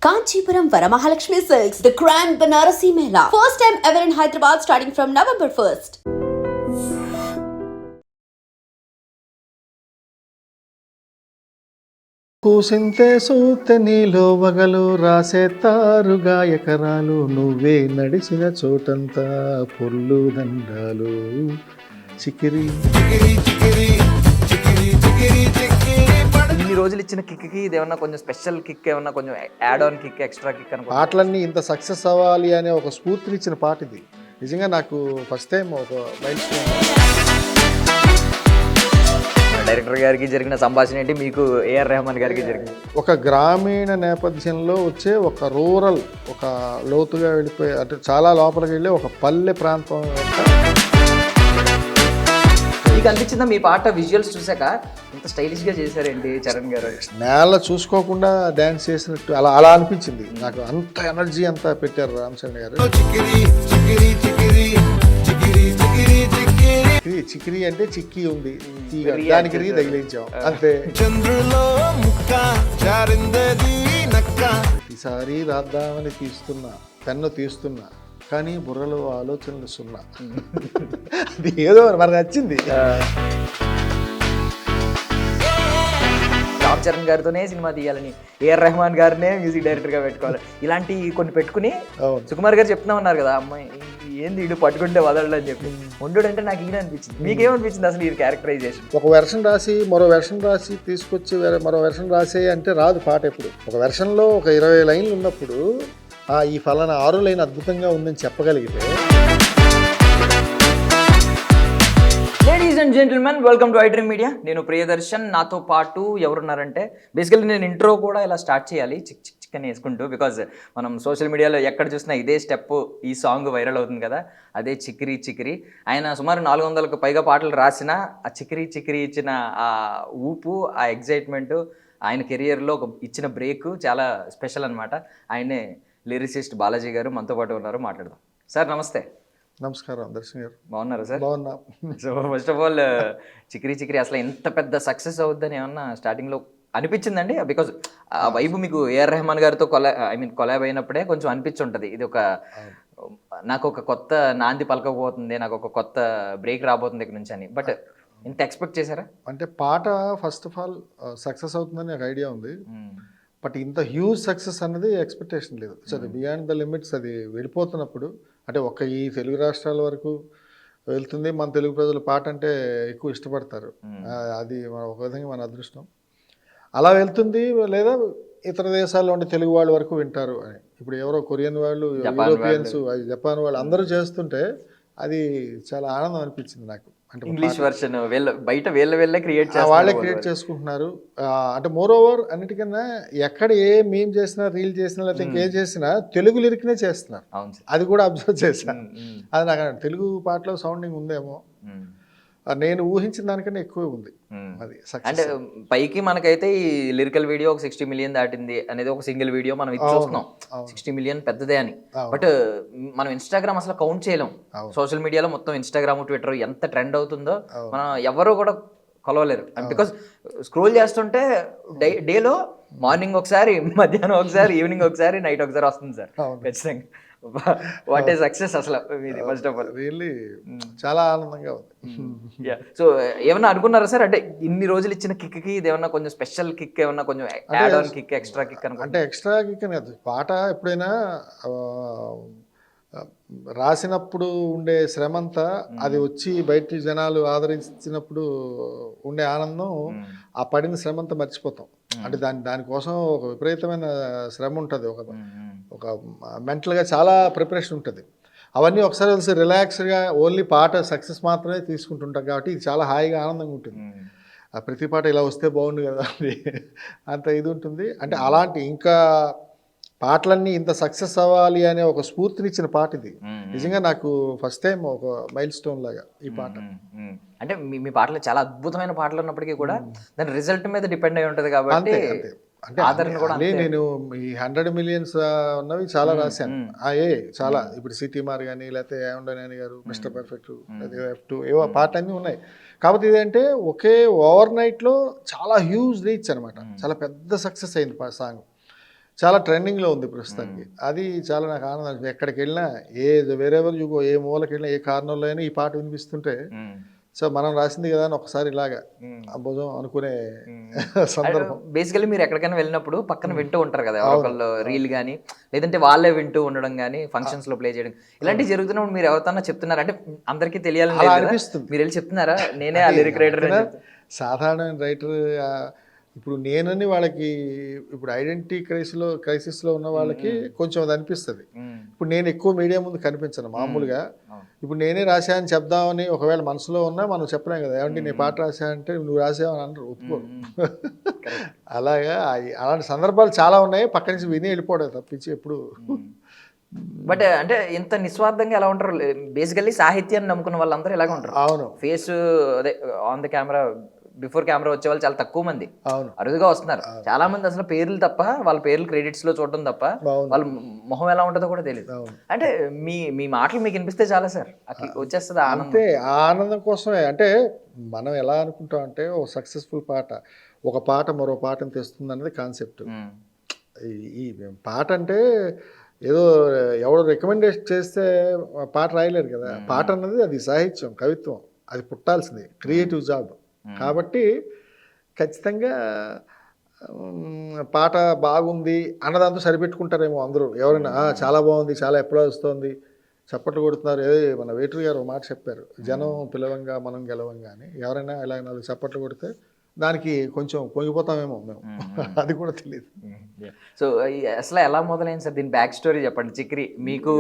Kanchipuram Varamahalakshmi Silks, the Grand Banarasi Mela. First time ever in Hyderabad starting from November 1st. కూసింతే సూత నీలో వగలు రాసేతారుగా ఎకరాలు నువ్వే నడిచిన చోటంతా పొర్లు దండాలు చికిరి ఇన్ని రోజులు ఇచ్చిన కిక్కి ఇది ఏమన్నా కొంచెం స్పెషల్ కిక్ ఏమన్నా కొంచెం add on kick extra kick అనుకో పాటలన్నీ ఇంత సక్సెస్ అవ్వాలి అనే ఒక స్ఫూర్తినిచ్చిన పాట ఇది. నిజంగా నాకు ఫస్ట్ టైం ఒక మైల్ స్టోన్. డైరెక్టర్ గారికి జరిగిన సంభాషణ ఏంటి, మీకు ఏఆర్ రెహమాన్ గారికి జరిగింది? ఒక గ్రామీణ నేపథ్యంలో వచ్చే ఒక రూరల్, ఒక లోతుగా వెళ్ళిపోయి అంటే చాలా లోపలికి వెళ్ళి ఒక పల్లె ప్రాంతం మీకు అనిపించిందా మీ పాట విజువల్స్ చూసాక ఇంత స్టైలిష్ గా చేశారేంటి చరణ్ గారు? నేల చూసుకోకుండా డ్యాన్స్ చేసినట్టు అలా అలా అనిపించింది నాకు. అంత ఎనర్జీ అంతా పెట్టారు రామ్ చరణ్ గారు. చికిరి అంటే చిక్కి ఉంది, దానికి తగిలించాం అంతే. చంద్రులో ముక్క ఈసారి రాద్దామని తీస్తున్నా, పెన్ను తీస్తున్నా, కానీ బుర్రలో ఆలోచనలు సున్నా. అది ఏదో మనకు నచ్చింది. రామ్ చరణ్ గారితోనే సినిమా తీయాలని, ఏఆర్ రెహమాన్ గారినే మ్యూజిక్ డైరెక్టర్ గా పెట్టుకోవాలి, ఇలాంటి కొన్ని పెట్టుకుని సుకుమార్ గారు చెప్తున్నా ఉన్నారు కదా, అమ్మాయి ఏంది ఇడు పట్టుకుంటే వదలడు అని చెప్పి. ఉండు అంటే నాకు ఈయన అనిపించింది. మీకేమనిపించింది అసలు ఈ క్యారెక్టరైజేషన్? ఒక వెర్షన్ రాసి మరో వెర్షన్ రాసి తీసుకొచ్చి మరో వెర్షన్ రాసే అంటే రాదు పాట. ఎప్పుడు ఒక వెర్షన్లో ఒక 20 లైన్లు ఉన్నప్పుడు ఈ ఫలానా 6 లైన్ అద్భుతంగా ఉందని చెప్పగలిగితే. Ladies and gentlemen, welcome to iDream media. నేను ప్రియదర్శన్. నాతో పాటు ఎవరున్నారంటే, బేసికల్లీ నేను ఇంట్రో కూడా ఇలా స్టార్ట్ చేయాలి చిక్ చిక్ చిక్ అని వేసుకుంటూ, బికాజ్ మనం సోషల్ మీడియాలో ఎక్కడ చూసినా ఇదే స్టెప్, ఈ సాంగ్ వైరల్ అవుతుంది కదా, అదే చిక్కిరి చిక్కిరి. ఆయన సుమారు 400కు పైగా పాటలు రాసిన ఆ చిక్కిరి చిక్కిరి ఇచ్చిన ఆ ఊపు, ఆ ఎగ్జైట్మెంట్, ఆయన కెరియర్లో ఇచ్చిన బ్రేక్ చాలా స్పెషల్ అనమాట. ఆయనే లిరిసిస్ట్ బాలాజీ గారు మనతో పాటు ఉన్నారు, మాట్లాడదాం. సార్ నమస్తే. నమస్కారం దర్శన్ గారు. బాగున్నారా సార్? బాగున్నా. సో ఫస్ట్ ఆఫ్ ఆల్ చిక్కిరి చిక్కిరి అసలు ఎంత పెద్ద సక్సెస్ అవుద్దని ఏమన్నా స్టార్టింగ్లో అనిపించిందండి? బికాజ్ ఆ వైపు మీకు ఏఆర్ రెహమాన్ గారితో కొలాబ్ అయినప్పుడే కొంచెం అనిపించుంటుంది, ఇది ఒక నాకు ఒక కొత్త నాంది పలకపోతుంది, నాకు ఒక కొత్త బ్రేక్ రాబోతుంది ఇక్కడ నుంచి అని. బట్ ఇంత ఎక్స్పెక్ట్ చేశారా? అంటే పాట ఫస్ట్ ఆఫ్ ఆల్ సక్సెస్ అవుతుందని నాకు ఐడియా ఉంది. బట్ ఇంత హ్యూజ్ సక్సెస్ అన్నది ఎక్స్పెక్టేషన్ లేదు. సో అది బియాండ్ ద లిమిట్స్. అది వెళ్ళిపోతున్నప్పుడు అంటే ఈ తెలుగు రాష్ట్రాల వరకు వెళ్తుంది. మన తెలుగు ప్రజలు పాట అంటే ఎక్కువ ఇష్టపడతారు. అది ఒక విధంగా మన అదృష్టం. అలా వెళ్తుంది. లేదా ఇతర దేశాల్లో ఉండే తెలుగు వాళ్ళ వరకు వింటారు అని. ఇప్పుడు ఎవరో కొరియన్ వాళ్ళు, యూరోపియన్స్, జపాన్ వాళ్ళు అందరూ చేస్తుంటే అది చాలా ఆనందం అనిపించింది నాకు. అంటే ఇంగ్లీష్ వర్షన్ బయట వాళ్ళే క్రియేట్ చేస్తారు, వాళ్ళే క్రియేట్ చేసుకుంటున్నారు. అంటే మోర్ ఓవర్ అన్నిటికన్నా ఎక్కడ ఏ మీమ్ చేసినా, రీల్ చేసినా, లేకపోతే ఇంకేం చేసినా తెలుగు లిరిక్నే చేస్తున్నారు. అది కూడా అబ్జర్వ్ చేశాను. అది నాకు తెలుగు పాటలో సౌండింగ్ ఉందేమో, నేను ఊహించిన దానికన్నా ఎక్కువ ఉంది. అది అంటే పైకి మనకైతే ఈ లిరికల్ వీడియో ఒక 60 మిలియన్ దాటింది అనేది ఒక సింగిల్ వీడియో మనం ఇది చూస్తున్నాం, 60 మిలియన్ పెద్దదే అని. బట్ మనం ఇన్స్టాగ్రామ్ అసలు కౌంట్ చేయలేం. సోషల్ మీడియాలో మొత్తం ఇన్స్టాగ్రామ్, ట్విట్టర్ ఎంత ట్రెండ్ అవుతుందో మనం ఎవరు కూడా కొలవలేరు. బికాస్ స్క్రోల్ చేస్తుంటే డేలో మార్నింగ్ ఒకసారి, మధ్యాహ్నం ఒకసారి, ఈవినింగ్ ఒకసారి, నైట్ ఒకసారి వస్తుంది సార్ ఖచ్చితంగా. వాట్ ఈస్ సక్సెస్ అసలు మీది? ఫస్ట్ ఆఫ్ ఆల్ రియల్లీ చాలా ఆనందంగా ఉంది. సో ఏమన్నా అనుకున్నారా సార్, అంటే ఇన్ని రోజులు ఇచ్చిన కిక్కి ఇది ఏమన్నా కొంచెం స్పెషల్ కిక్, ఏమన్నా కొంచెం add on kick, extra kick అంటే ఎక్స్ట్రా కిక్ అని కాదు. పాట ఎప్పుడైనా రాసినప్పుడు ఉండే శ్రమంతా అది వచ్చి బయట జనాలు ఆదరించినప్పుడు ఉండే ఆనందం, ఆ పడిన శ్రమంతా మర్చిపోతాం. అంటే దానికోసం ఒక విపరీతమైన శ్రమ ఉంటుంది, ఒక మెంటల్గా చాలా ప్రిపరేషన్ ఉంటుంది. అవన్నీ ఒకసారి తెలిసి రిలాక్స్గా ఓన్లీ పాట సక్సెస్ మాత్రమే తీసుకుంటుంటాం కాబట్టి ఇది చాలా హాయిగా ఆనందంగా ఉంటుంది. ప్రతి పాట ఇలా వస్తే బాగుండు కదా అని అంత ఇది ఉంటుంది. అంటే అలాంటి ఇంకా పాటలన్నీ ఇంత సక్సెస్ అవ్వాలి అనే ఒక స్ఫూర్తినిచ్చిన పాట ఇది. నిజంగా నాకు ఫస్ట్ టైం ఒక మైల్ స్టోన్ లాగా ఈ పాట. అంటే మీ పాటలు చాలా అద్భుతమైన పాటలు ఉన్నప్పటికీ కూడా దాని రిజల్ట్ మీద డిపెండ్ అయి ఉంటుంది కాబట్టి అంటే నేను ఈ 100 మిలియన్స్ ఉన్నవి చాలా రాశాను. చాలా ఇప్పుడు సిటీమార్ కానీ, లేకపోతే ఏమండని గారు, మిస్టర్ పర్ఫెక్ట్, F2 ఏవో పాట అన్నీ ఉన్నాయి. కాబట్టి ఇదంటే ఒకే ఓవర్ నైట్లో చాలా హ్యూజ్ రీచ్ అనమాట. చాలా పెద్ద సక్సెస్ అయింది సాంగ్. చాలా ట్రెండింగ్లో ఉంది ప్రస్తుతానికి. అది చాలా నాకు ఆనందం అనిపిస్తుంది. ఎక్కడికి వెళ్ళినా వేరెవర్ యు గో, ఏ మూలకి వెళ్ళినా ఏ కార్నర్లో అయినా ఈ పాట వినిపిస్తుంటే సో మనం రాసింది కదా అని ఒకసారి ఇలాగా భుజం అనుకునే సందర్భం. బేసికలీ మీరు ఎక్కడికైనా వెళ్ళినప్పుడు పక్కన వింటూ ఉంటారు కదా ఎవరొకళ్ళు రీల్ కానీ, లేదంటే వాళ్ళే వింటూ ఉండడం కానీ, ఫంక్షన్స్ లో ప్లే చేయడం ఇలాంటివి జరుగుతున్నప్పుడు మీరు ఎవరితోన్నా చెప్తున్నారు అంటే అందరికీ తెలియాలని లేదు కదా? అనిపిస్తుంది. మీరు వెళ్ళి చెప్తున్నారా నేనే ఆ లిరిక్ రైటర్? సాధారణ రైటర్ ఇప్పుడు నేనని వాళ్ళకి ఇప్పుడు ఐడెంటిటీ క్రైసిస్లో ఉన్న వాళ్ళకి కొంచెం అది అనిపిస్తుంది. ఇప్పుడు నేను ఎక్కువ మీడియా ముందు కనిపించను మామూలుగా. ఇప్పుడు నేనే రాశా అని చెప్దామని ఒకవేళ మనసులో ఉన్నా మనం చెప్పలేం కదా, ఏమంటే నేను పాట రాశా అంటే నువ్వు రాసావని అంటారు, ఒప్పుకో. అలాగా అలాంటి సందర్భాలు చాలా ఉన్నాయి. పక్క నుంచి విని వెళ్ళిపోవడం తప్పించి ఎప్పుడు. బట్ అంటే ఇంత నిస్వార్థంగా ఎలా ఉంటారు? బేసికల్లీ సాహిత్యాన్ని నమ్ముకున్న వాళ్ళందరూ ఇలాగ ఉంటారు. అవును, ఫేస్ అదే on the camera before camera వచ్చే వాళ్ళు చాలా తక్కువ మంది, అవును, అరుదుగా వస్తున్నారు. చాలా మంది అసలు పేర్లు తప్ప, వాళ్ళ పేర్లు క్రెడిట్స్ లో చూడడం తప్ప వాళ్ళ మొహం ఎలా ఉంటుందో కూడా తెలియదు. అంటే మీ మాటలు మీకు వినిపిస్తే చాలా సార్ వచ్చేస్తుంది ఆనందం. అంతే, ఆ ఆనందం కోసమే. అంటే మనం ఎలా అనుకుంటాం అంటే ఒక సక్సెస్ఫుల్ పాట ఒక పాట మరో పాటను తెస్తుంది అన్నది కాన్సెప్ట్. ఈ పాట అంటే ఏదో ఎవడో రికమెండేషన్ చేస్తే పాట రాయలేరు కదా. పాట అన్నది అది సాహిత్యం, కవిత్వం, అది పుట్టాల్సింది, క్రియేటివ్ జాబ్. కాబట్టి ఖచ్చితంగా పాట బాగుంది అన్నదాంతో సరిపెట్టుకుంటారేమో అందరూ. ఎవరైనా చాలా బాగుంది, చాలా ఎప్పుడో వస్తుంది, చప్పట్లు కొడుతున్నారు. మన వేటూరు గారు ఒక మాట చెప్పారు, జనం పిలవంగా మనం గెలవంగా అని. ఎవరైనా ఇలా 4 చప్పట్లు కొడితే దానికి కొంచెం పొంగిపోతామేమో మేము, అది కూడా తెలియదు. సో అసలు ఎలా మొదలైంది సార్? దీని బ్యాక్ స్టోరీ చెప్పండి. చిక్రి మీకు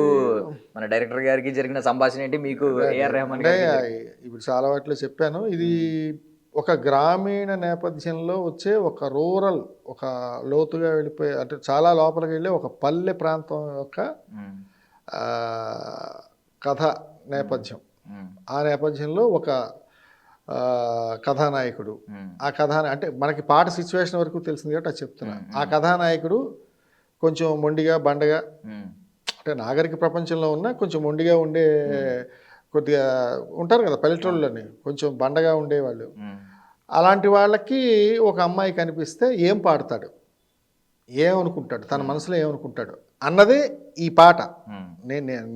మన డైరెక్టర్ గారికి జరిగిన సంభాషణ ఏంటి, మీకు ఏఆర్ రెహమాన్ అంటే ఇప్పుడు చాలా వాటిలో చెప్పాను. ఇది ఒక గ్రామీణ నేపథ్యంలో వచ్చే ఒక రూరల్, ఒక లోతుగా వెళ్ళిపోయే, అంటే చాలా లోపలికి వెళ్ళి ఒక పల్లె ప్రాంతం యొక్క కథ నేపథ్యం. ఆ నేపథ్యంలో ఒక కథానాయకుడు, ఆ అంటే మనకి పాట సిచ్యువేషన్ వరకు తెలిసింది కాబట్టి అది చెప్తున్నా. ఆ కథానాయకుడు కొంచెం మొండిగా బండగా, అంటే నాగరిక ప్రపంచంలో ఉన్న కొంచెం మొండిగా ఉండే కొద్దిగా ఉంటారు కదా పల్లెటూళ్ళని, కొంచెం బండగా ఉండేవాళ్ళు. అలాంటి వాళ్ళకి ఒక అమ్మాయి కనిపిస్తే ఏం పాడతాడు, ఏమనుకుంటాడు, తన మనసులో ఏమనుకుంటాడు అన్నదే ఈ పాట.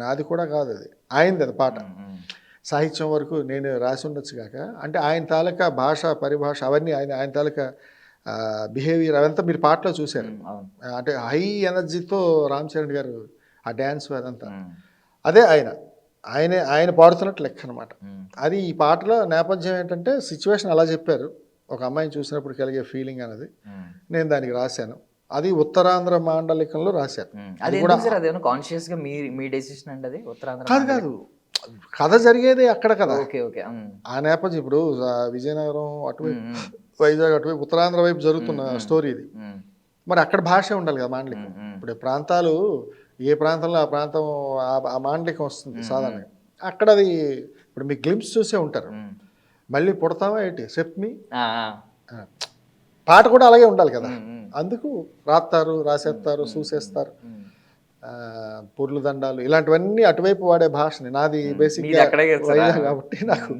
నాది కూడా కాదు, అది ఆయనది. అది పాట సాహిత్యం వరకు నేను రాసి ఉండొచ్చు కాక, అంటే ఆయన తాలూకా భాష పరిభాష అవన్నీ ఆయన తాలూకా బిహేవియర్ అదంతా మీరు పాటలో చూశారు. అంటే హై ఎనర్జీతో రామ్ చరణ్ గారు ఆ డ్యాన్స్ అదంతా అదే ఆయన పాడుతున్నట్టు లెక్క అనమాట. అది ఈ పాటలో నేపథ్యం ఏంటంటే సిచ్యువేషన్ అలా చెప్పారు, ఒక అమ్మాయిని చూసినప్పుడు కలిగే ఫీలింగ్ అనేది. నేను దానికి రాశాను. అది ఉత్తరాంధ్ర మాండలికంలో రాశాను. అది కూడా కాన్షియస్ గా మీ డెసిషన్ అండి? అది ఉత్తరాంధ్ర కాదు, కథ జరిగేది అక్కడ కదా. ఆ నేపథ్యం ఇప్పుడు విజయనగరం అటువైపు, వైజాగ్ అటువైపు, ఉత్తరాంధ్ర వైపు జరుగుతున్న స్టోరీ ఇది. మరి అక్కడ భాష ఉండాలి కదా, మాండలికం. ఇప్పుడు ప్రాంతాలు ఏ ప్రాంతంలో ఆ ప్రాంతం ఆ మాండలికం వస్తుంది సాధారణంగా. అక్కడ అది ఇప్పుడు మీ గ్లింప్స్ చూసే ఉంటారు. మళ్ళీ పుడతావా ఏంటి చెప్పి పాట కూడా అలాగే ఉండాలి కదా. అందుకు రాసేస్తారు, చూసేస్తారు, పుర్లు దండాలు ఇలాంటివన్నీ అటువైపు వాడే భాషని. నాది బేసిక్గా వైజాగ్ కాబట్టి నాకు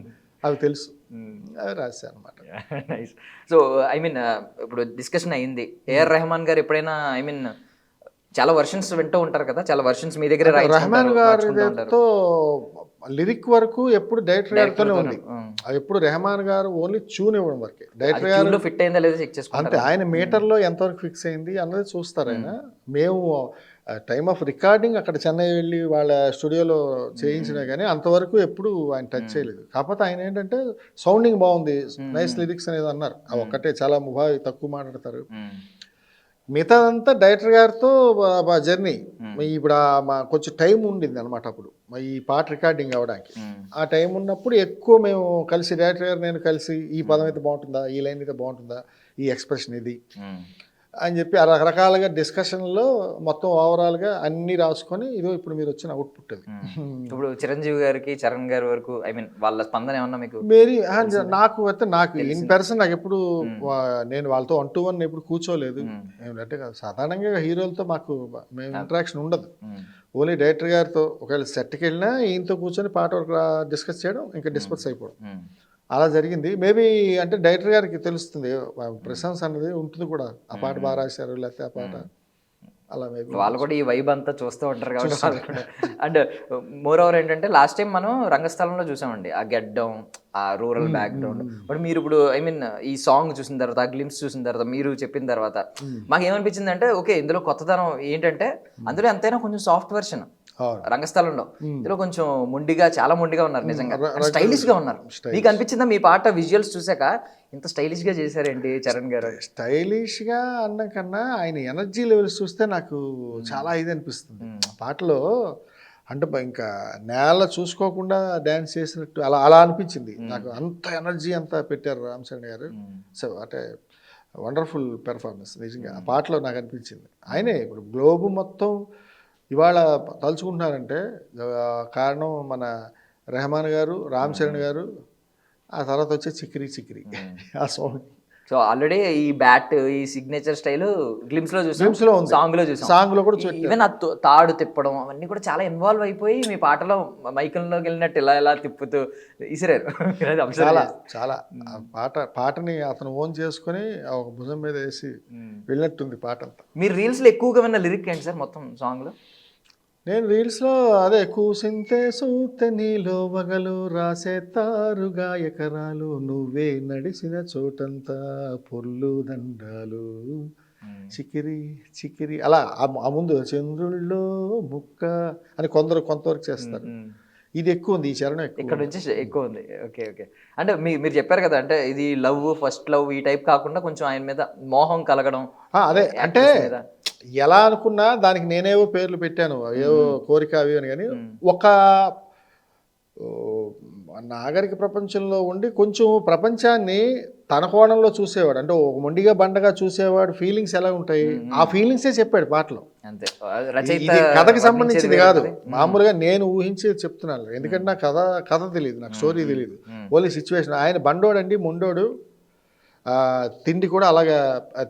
అవి తెలుసు, అవి రాశాను అనమాట. సో ఐ మీన్ ఇప్పుడు డిస్కషన్ అయింది, ఏఆర్ రెహమాన్ గారు ఎప్పుడైనా ఐ మీన్ చాలా వర్షన్స్ వింటూ ఉంటారు కదా, చాలా వర్షన్స్ మీ దగ్గర రెహమాన్ గారితో లిరిక్ వరకు ఎప్పుడు డైరెక్టర్ గారితోనే ఉంది. ఎప్పుడు రెహమాన్ గారు ఓన్లీ ట్యూన్ ఇవ్వడం వరకే, డైరెక్టర్ గారు ఫిట్ అయిందా లేదా చెక్ చేసుకుంటారు అంతే. ఆయన మీటర్లో ఎంతవరకు ఫిక్స్ అయింది అన్నది చూస్తారు ఆయన. మేము టైమ్ ఆఫ్ రికార్డింగ్ అక్కడ చెన్నై వెళ్ళి వాళ్ళ స్టూడియోలో చేయించినా కానీ అంతవరకు ఎప్పుడు ఆయన టచ్ చేయలేదు. కాకపోతే ఆయన ఏంటంటే సౌండింగ్ బాగుంది, నైస్ లిరిక్స్ అనేది అన్నారు. అవి ఒక్కటే, చాలా తక్కువ మాట్లాడతారు. మిగతాదంతా డైరెక్టర్ గారితో జర్నీ. ఇప్పుడు కొంచెం టైం ఉండింది అనమాట అప్పుడు ఈ పాట రికార్డింగ్ అవ్వడానికి. ఆ టైం ఉన్నప్పుడు ఎక్కువ మేము కలిసి, డైరెక్టర్ గారు నేను కలిసి, ఈ పదం అయితే బాగుంటుందా, ఈ లైన్ అయితే బాగుంటుందా, ఈ ఎక్స్ప్రెషన్ ఇది అని చెప్పి రకరకాలుగా డిస్కషన్లో మొత్తం ఓవరాల్గా అన్నీ రాసుకొని ఇదో ఇప్పుడు మీరు వచ్చిన అవుట్పుట్ అది. ఇప్పుడు చిరంజీవి గారికి, చరణ్ గారి వరకు ఐ మీన్ వాళ్ళ స్పందన ఏమన్నా మీకు? నాకు ఇన్ పర్సన్ నాకు ఎప్పుడు, నేను వాళ్ళతో 1-to-1 ఎప్పుడు కూర్చోలేదు. అంటే సాధారణంగా హీరోలతో మేము ఇంటరాక్షన్ ఉండదు. ఓన్లీ డైరెక్టర్ గారితో ఒకవేళ సెట్కి వెళ్ళినా ఈయనతో కూర్చొని పాట వరకు డిస్కస్ చేయడం, ఇంకా డిస్కస్ అయిపోవడం, అలా జరిగింది. మేబీ అంటే డైరెక్టర్ గారికి తెలుస్తుంది, ప్రశంస అనేది ఉంటుంది కూడా, ఆ పాట బాగా రాశారు లేకపోతే ఆ పాట అలా మేబీ వాళ్ళు కూడా ఈ వైబ్ అంతా చూస్తూ ఉంటారు కాబట్టి వాళ్ళు కూడా. అండ్ మోర్ ఓవర్ ఏంటంటే లాస్ట్ టైం మనం రంగస్థలంలో చూసామండి ఆ గెడ్డం, ఆ రూరల్ బ్యాక్గ్రౌండ్. బట్ మీరు ఇప్పుడు ఐ మీన్ ఈ సాంగ్ చూసిన తర్వాత, ఆ గ్లిమ్స్ చూసిన తర్వాత, మీరు చెప్పిన తర్వాత మాకు ఏమనిపించింది అంటే ఓకే ఇందులో కొత్తదనం ఏంటంటే అందులో ఎంతైనా కొంచెం సాఫ్ట్ వెర్షన్ రంగస్థలంలో. ఇందులో కొంచెం మొండిగా, చాలా మొండిగా ఉన్నారు నిజంగా, స్టైలిష్ గా ఉన్నారు. మీకు అనిపించిందా మీ పాట విజువల్స్ చూసాక ఇంత స్టైలిష్ గా చేశారేంటి చరణ్ గారు? స్టైలిష్గా అన్న కన్నా ఆయన ఎనర్జీ లెవెల్స్ చూస్తే నాకు చాలా ఇది అనిపిస్తుంది పాటలో. అంటే ఇంకా నేల చూసుకోకుండా డ్యాన్స్ చేసినట్టు అలా అలా అనిపించింది నాకు. అంత ఎనర్జీ అంతా పెట్టారు రామ్ చరణ్ గారు. సో అంటే వండర్ఫుల్ పెర్ఫార్మెన్స్ నిజంగా ఆ పాటలో నాకు అనిపించింది. ఆయనే ఇప్పుడు గ్లోబ్ మొత్తం ఇవాళ తలుచుకుంటున్నారంటే కారణం మన రెహమాన్ గారు, రామ్ చరణ్ గారు, ఆ తర్వాత వచ్చే చిక్రీ చిక్రీ ఆ సాంగ్. సో ఆల్రెడీ ఈ బ్యాట్, ఈ సిగ్నేచర్ స్టైల్ గ్లిమ్స్ లో చూసాం, Glimpse లో ఉంది. సాంగ్ లో చూసాం, సాంగ్ లో కూడా ఈవెన్ ఆ తాడు తిప్పడం అవన్నీ కూడా చాలా ఇన్వాల్వ్ అయిపోయి మీ పాటలో మైకంలోకి వెళ్ళినట్టు ఇలా ఇలా తిప్పుతూ ఇసిరారు. చాలా చాలా ఆ పాటని అతను ఓన్ చేసుకొని ఒక భుజం మీద వేసి వెళ్ళినట్టుంది పాట అంతా. మీరు రీల్స్ లో ఎక్కువగా విన్న లిరిక్ ఏంటి సార్ మొత్తం సాంగ్ లో? నేను రీల్స్లో అదే కూసింతే సూతే నీలో వగలు రాసేతారుగా ఎకరాలు నువ్వే నడిచిన చోటంతా పొర్లు దండాలు చికిరి చికిరి అలా ఆ ముందు చంద్రుల్లో ముక్క అని కొంతవరకు చేస్తారు. ఇది ఎక్కువ ఉంది, ఈ చరణం ఎక్కువ. ఇక్కడ నుంచి ఎక్కువ ఉంది. Okay okay. అంటే మీరు చెప్పారు కదా, అంటే ఇది లవ్, ఫస్ట్ లవ్ ఈ టైప్ కాకుండా కొంచెం ఆయన మీద మోహం కలగడం. అదే అంటే ఎలా అనుకున్నా దానికి నేనేవో పేర్లు పెట్టాను, ఏవో కోరిక అవి అని. కానీ ఒక నాగరిక ప్రపంచంలో ఉండి కొంచెం ప్రపంచాన్ని తన కోణంలో చూసేవాడు, అంటే ఒక మొండిగా బండగా చూసేవాడు ఫీలింగ్స్ ఎలా ఉంటాయి ఆ ఫీలింగ్సే చెప్పాడు పాటలో. అంతే, ఇది కథకి సంబంధించింది కాదు, మామూలుగా నేను ఊహించేది చెప్తున్నాను. ఎందుకంటే నాకు కథ తెలియదు, నాకు స్టోరీ తెలియదు, ఓన్లీ సిచ్యువేషన్. ఆయన బండోడండి, మొండోడు, తిండి కూడా అలాగా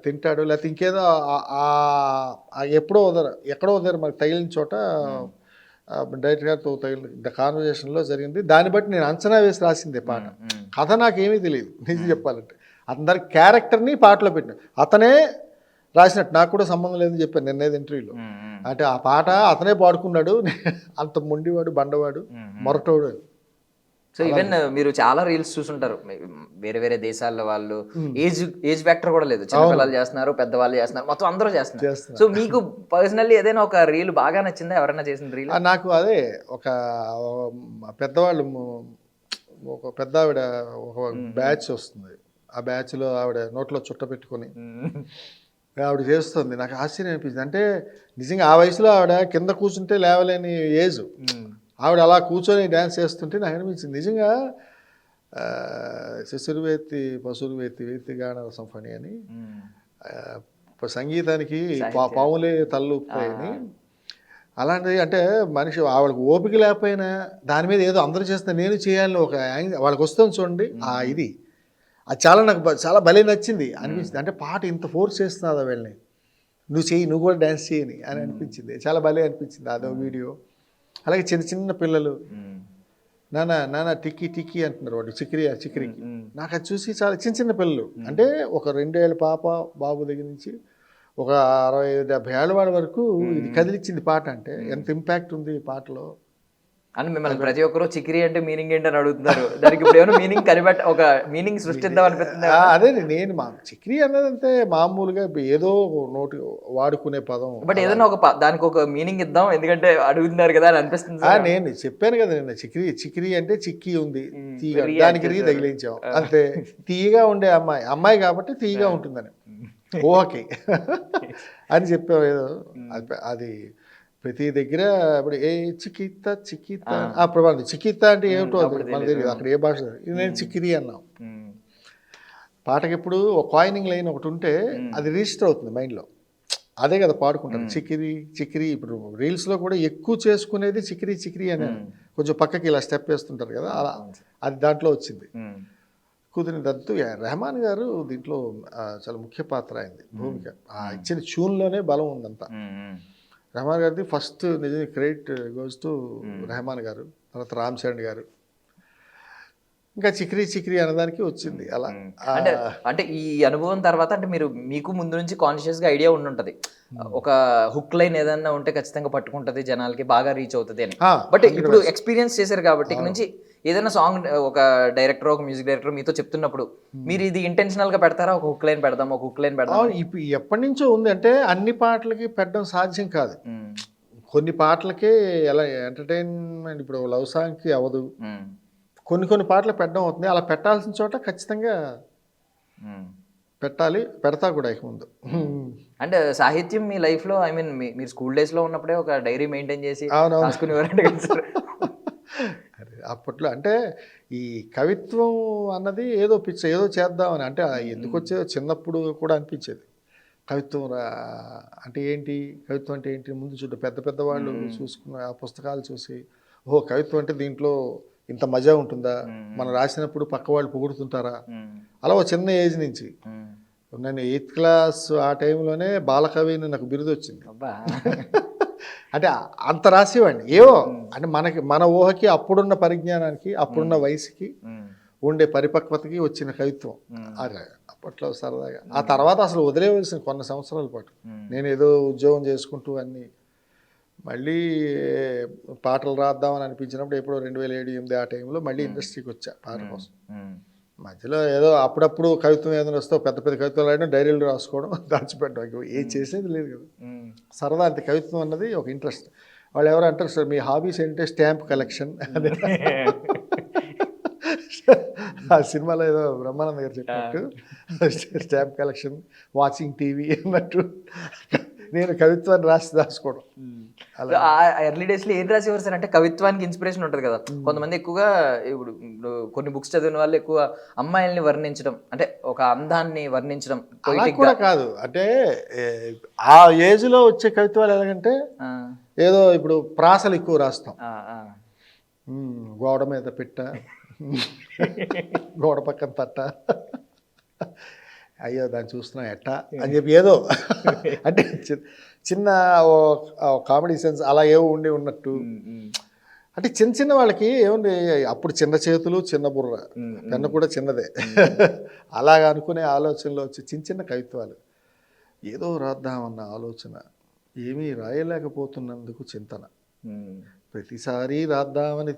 తింటాడు, లేకపోతే ఇంకేదో ఎక్కడో వదరు మనకు తగిలిన చోట డైరెక్టర్ గారితో తగిలిన కాన్వర్జేషన్లో జరిగింది. దాన్ని బట్టి నేను అంచనా వేసి రాసింది పాట. కథ నాకేమీ తెలియదు నిజం చెప్పాలంటే. అందరి క్యారెక్టర్ని పాటలో పెట్టిన అతనే రాసినట్టు, నాకు కూడా సంబంధం లేదని చెప్పాను నిన్నేది ఇంటర్వ్యూలో. అంటే ఆ పాట అతనే పాడుకున్నాడు, అంత మొండివాడు, బండవాడు, మొరటోడు. సో ఈవెన్ మీరు చాలా రీల్స్ చూసుంటారు, వేరే వేరే దేశాల్లో వాళ్ళు ఏజ్ ఫ్యాక్టర్ కూడా లేదు, చిన్నపిల్లలు చేస్తున్నారు, పెద్దవాళ్ళు చేస్తున్నారు, మొత్తం అందరూ చేస్తున్నారు. సో మీకు పర్సనల్లీ ఏదైనా ఒక రీల్ బాగా నచ్చిందా, ఎవరైనా చేసిన రీల్? నాకు అదే ఒక పెద్దవాళ్ళు, ఒక పెద్ద ఆవిడ, ఒక బ్యాచ్ వస్తుంది, ఆ బ్యాచ్లో ఆవిడ నోట్లో చుట్ట పెట్టుకొని ఆవిడ చేస్తుంది. నాకు ఆశ్చర్యం అనిపించింది. అంటే నిజంగా ఆ వయసులో ఆవిడ కింద కూర్చుంటే లేవలేని ఏజ్, ఆవిడ అలా కూర్చొని డ్యాన్స్ చేస్తుంటే నాకు అనిపించింది నిజంగా శిశురువేత్తి పశురువేత్తి వేత్తిగాన సంఫణి అని, సంగీతానికి పావులే తల్లుపోయని. అలాంటిది అంటే మనిషి ఆవిడకు ఓపిక లేకపోయినా దాని మీద ఏదో అందరూ చేస్తే నేను చేయాలని ఒక వాళ్ళకి వస్తుంది చూడండి, ఇది అది చాలా నాకు చాలా భలే నచ్చింది అనిపించింది. అంటే పాట ఇంత ఫోర్స్ చేస్తున్నదా వీళ్ళని, నువ్వు చెయ్యి, నువ్వు కూడా డ్యాన్స్ చేయని అని అనిపించింది. చాలా భలే అనిపించింది అదో వీడియో. అలాగే చిన్న చిన్న పిల్లలు నాన్న టిక్కీ టిక్కీ అంటున్నారు, వాడు చిక్రికి. నాకు అది చూసి చాలా చిన్న చిన్న పిల్లలు, అంటే ఒక 2 ఏళ్ళ పాప బాబు దగ్గర నుంచి ఒక 60-70 ఏళ్ళ వాడి వరకు ఇది కదిలిచ్చింది పాట. అంటే ఎంత ఇంపాక్ట్ ఉంది ఈ పాటలో అని మిమ్మల్ని ప్రతి ఒక్కరు చిక్రీ అంటే మీనింగ్ ఏంటని అడుగుతున్నారు. దానికి ఇప్పుడు ఏమైనా మీనింగ్ ఒక మీనింగ్ సృష్టిద్దాం అనిపిస్తుంది. అదే నేను చిక్రీ అన్నదంటే మామూలుగా ఏదో నోటి వాడుకునే పదం, బట్ ఏదైనా దానికి ఒక మీనింగ్ ఇద్దాం ఎందుకంటే అడుగుతున్నారు కదా అని అనిపిస్తుంది. నేను చెప్పాను కదా నిన్న, చిక్రీ అంటే చిక్కీ ఉంది, తీయగా, దానికి రీ తగిలించాం అంతే. తీయగా ఉండే అమ్మాయి కాబట్టి తీయగా ఉంటుందని ఓకే అని చెప్పావు ఏదో. అది ప్రతి దగ్గర ఇప్పుడు చికిత్త ప్రభావం చికిత్త అంటే ఏమిటో మనకు తెలియదు, అక్కడ ఏ భాష. నేను చిక్కిరి అన్నాం. పాటకి ఎప్పుడు ఒక కాయినింగ్ లైన్ ఒకటి ఉంటే అది రిజిస్టర్ అవుతుంది మైండ్లో, అదే కదా పాడుకుంటారు చిక్కిరి. ఇప్పుడు రీల్స్లో కూడా ఎక్కువ చేసుకునేది చిక్కిరి అని, కొంచెం పక్కకి ఇలా స్టెప్ వేస్తుంటారు కదా, అలా అది దాంట్లో వచ్చింది. కుదిరినంతు రెహమాన్ గారు దీంట్లో చాలా ముఖ్య పాత్ర అయింది, భూమిక. ఇచ్చిన ట్యూన్లోనే బలం ఉందంతా. రెహమాన్ గారిది ఫస్ట్ నిజంగా క్రెడిట్ గోస్ టు రెహమాన్ గారు, తర్వాత రామ్ చరణ్ గారు. ఇంకా చిక్రీ చిక్రీ అనేదానికి వచ్చింది అలా. అంటే అంటే ఈ అనుభవం తర్వాత అంటే మీకు ముందు నుంచి కాన్షియస్ గా ఐడియా ఉండుంటది ఒక హుక్ లైన్ ఏదన్నా ఉంటే ఖచ్చితంగా పట్టుకుంటది జనాలకి బాగా రీచ్ అవుతుంది అని. బట్ ఇప్పుడు ఎక్స్పీరియన్స్ చేశారు కాబట్టి ఇక నుంచి ఏదైనా సాంగ్ ఒక డైరెక్టర్ ఒక మ్యూజిక్ డైరెక్టర్ మీతో చెప్తున్నప్పుడు మీరు ఇది ఇంటెన్షనల్ గా పెడతారా, ఒక హుక్ లైన్ పెడదాం ఒక హుక్ లైన్ పెడదాం? ఇప్పుడు ఎప్పటి నుంచో ఉంది, అంటే అన్ని పాటలకి పెట్టడం సాధ్యం కాదు. కొన్ని పాటలకే ఎలా ఎంటర్టైన్మెంట్, ఇప్పుడు లవ్ సాంగ్కి అవ్వదు, కొన్ని పాటలు పెట్టడం అవుతుంది. అలా పెట్టాల్సిన చోట ఖచ్చితంగా పెట్టాలి, పెడతా కూడా ఇక ముందు. అంటే సాహిత్యం మీ లైఫ్ లో ఐ మీన్ మీరు స్కూల్ డేస్ లో ఉన్నప్పుడే ఒక డైరీ మెయింటైన్ చేసి అవునవును. రాసుకునేవారంటే కదా సార్? అప్పట్లో అంటే ఈ కవిత్వం అన్నది ఏదో పిచ్చ, ఏదో చేద్దామని, అంటే ఎందుకు వచ్చేదో చిన్నప్పుడు కూడా అనిపించేది. కవిత్వం అంటే ఏంటి, కవిత్వం అంటే ఏంటి ముందు చూడ పెద్ద పెద్ద వాళ్ళు చూసుకున్న ఆ పుస్తకాలు చూసి, ఓహో కవిత్వం అంటే దీంట్లో ఇంత మజా ఉంటుందా, మనం రాసినప్పుడు పక్క వాళ్ళు పొగుడుతుంటారా, అలా ఒక చిన్న ఏజ్ నుంచి. నేను 8th క్లాస్ ఆ టైంలోనే బాలకవి అని నాకు బిరుదు వచ్చింది. అంటే అంత రాసేవాడిని ఏవో, అంటే మన ఊహకి అప్పుడున్న పరిజ్ఞానానికి అప్పుడున్న వయసుకి ఉండే పరిపక్వతకి వచ్చిన కవిత్వం. అదే అప్పట్లో సరదాగా. ఆ తర్వాత అసలు వదిలేవలసిన కొన్ని సంవత్సరాల పాటు నేను ఏదో ఉద్యోగం చేసుకుంటూ అన్నీ మళ్ళీ పాటలు రాద్దామని అనిపించినప్పుడు ఎప్పుడో 2007-8 ఆ టైంలో మళ్ళీ ఇండస్ట్రీకి వచ్చా పాట కోసం. మధ్యలో ఏదో అప్పుడప్పుడు కవిత్వం ఏదైనా వస్తే పెద్ద పెద్ద కవిత్వాలు రాయడం, డైరీలు రాసుకోవడం, దాచిపెట్టడం, ఏం చేసేది లేదు కదా. సరదా అంతే. కవిత్వం అన్నది ఒక ఇంట్రెస్ట్. వాళ్ళు ఎవరు అంటారు సార్ మీ హాబీస్ ఏంటంటే స్టాంప్ కలెక్షన్ అదే. ఆ సినిమాలో ఏదో బ్రహ్మానంద గారు చెప్పినట్టు స్టాంప్ కలెక్షన్, వాచింగ్ టీవీ అన్నట్టు నేను కవిత్వాన్ని రాసుకోవడం. ఎర్లీ డేస్ లో ఏం రాసేవారు సార్? అంటే కవిత్వానికి ఇన్స్పిరేషన్ ఉంటుంది కదా, కొంతమంది ఎక్కువగా ఇప్పుడు కొన్ని బుక్స్ చదివిన వాళ్ళు ఎక్కువ అమ్మాయిల్ని వర్ణించడం, అంటే ఒక అందాన్ని వర్ణించడం కూడా కాదు. అంటే ఆ ఏజ్ లో వచ్చే కవిత్వాలు ఎలాగంటే ఏదో ఇప్పుడు ప్రాసలు ఎక్కువ రాస్తాం. గోడ మీద పిట్ట, గోడ పక్కన తట్ట, అయ్యో దాన్ని చూస్తున్నా ఎట్టా అని చెప్పి ఏదో అంటే చిన్న కామెడీ సెన్స్ అలా ఏవో ఉన్నట్టు. అంటే చిన్న చిన్న వాళ్ళకి ఏముంది, అప్పుడు చిన్న చేతులు చిన్న బుర్ర, పెన్ను కూడా చిన్నదే, అలాగ అనుకునే ఆలోచనలో వచ్చి చిన్న చిన్న కవిత్వాలు, ఏదో రాద్దామన్న ఆలోచన, ఏమీ రాయలేకపోతున్నందుకు చింతన, ప్రతిసారి రాద్దామని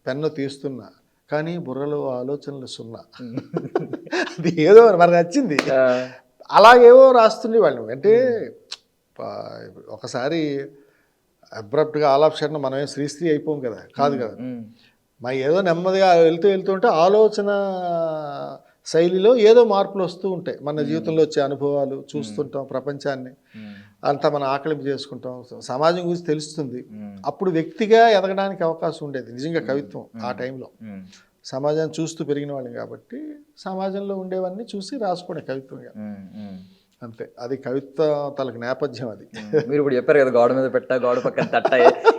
పెన్ను తీస్తున్నా కానీ బుర్రలో ఆలోచనలు సున్నా. అది ఏదో మనకు నచ్చింది, అలాగేవో రాస్తుండే వాళ్ళు. అంటే ఒకసారి అబ్రప్ట్గా ఆల్ ఆఫ్ సడన్ మనమే శ్రీశ్రీ అయిపోం కదా, కాదు కదా. మరి ఏదో నెమ్మదిగా వెళ్తూ ఉంటే ఆలోచన శైలిలో ఏదో మార్పులు వస్తూ ఉంటాయి. మన జీవితంలో వచ్చే అనుభవాలు చూస్తుంటాం, ప్రపంచాన్ని అంతా మనం ఆకలింపు చేసుకుంటాం, సమాజం గురించి తెలుస్తుంది. అప్పుడు వ్యక్తిగా ఎదగడానికి అవకాశం ఉండేది నిజంగా కవిత్వం. ఆ టైంలో సమాజాన్ని చూస్తూ పెరిగిన వాళ్ళం కాబట్టి సమాజంలో ఉండేవన్నీ చూసి రాసుకోండి కవిత్వంగా, అంతే. అది కవిత్వ తలకు నేపథ్యం అది. మీరు ఇప్పుడు చెప్పారు కదా గోడ మీద పెట్ట, గోడ పక్కన తట్ట,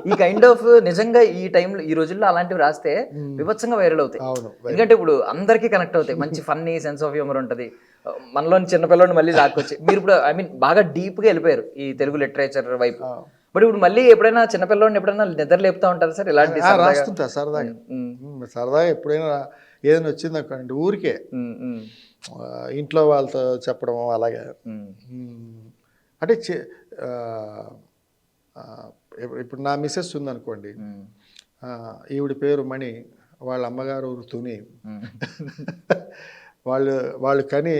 ఈ కైండ్ ఆఫ్ నిజంగా ఈ టైంలో ఈ రోజుల్లో అలాంటివి రాస్తే విభత్సంగా వైరల్ అవుతాయి. ఎందుకంటే ఇప్పుడు అందరికీ కనెక్ట్ అవుతాయి, మంచి ఫన్నీ సెన్స్ ఆఫ్ హ్యూమర్ ఉంటుంది, మనలోని చిన్నపిల్లని మళ్ళీ లాక్కొచ్చి మీరు ఇప్పుడు ఐ మీన్ బాగా డీప్గా వెళ్ళిపోయారు ఈ తెలుగు లిటరేచర్ వైపు. బట్ ఇప్పుడు మళ్ళీ ఎప్పుడైనా చిన్నపిల్లని ఎప్పుడైనా నిద్ర లేపుతా ఉంటారు సార్ ఇలాంటి? రాస్తుంటా సరదాగా ఎప్పుడైనా ఏదైనా వచ్చింది అనుకోండి ఊరికే ఇంట్లో వాళ్ళతో చెప్పడం అలాగే. అంటే ఇప్పుడు నా మిస్సెస్ ఉందనుకోండి, ఈవిడ పేరు మణి, వాళ్ళ అమ్మగారు ఊరు తుని, వాళ్ళు కని